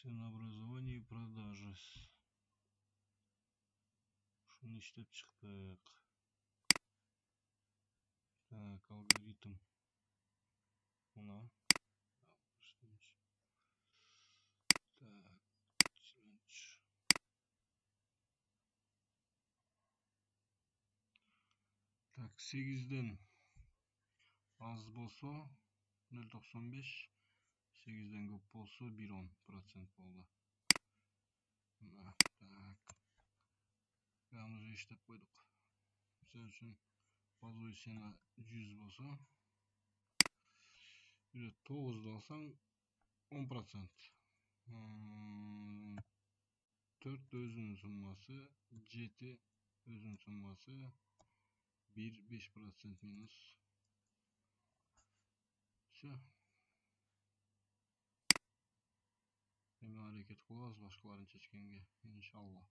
Ценообразование и продажи. Шуны иштеп чыктык. Так, алгоритм. Мына. Так, так, 8ден аз болсо 0,95, 8ден көп болсо 1,10% болду. Так. Аны уже иштеп койдук. Мисалы үчүн базовый цена 100 болсо, 9 алсаң 10%. 4 өзүнүн суммасы, 7 өзүнүн суммасы, 1 5% минус. Все. Эми аракет кылабыз башкаларын чечкенге, иншалла.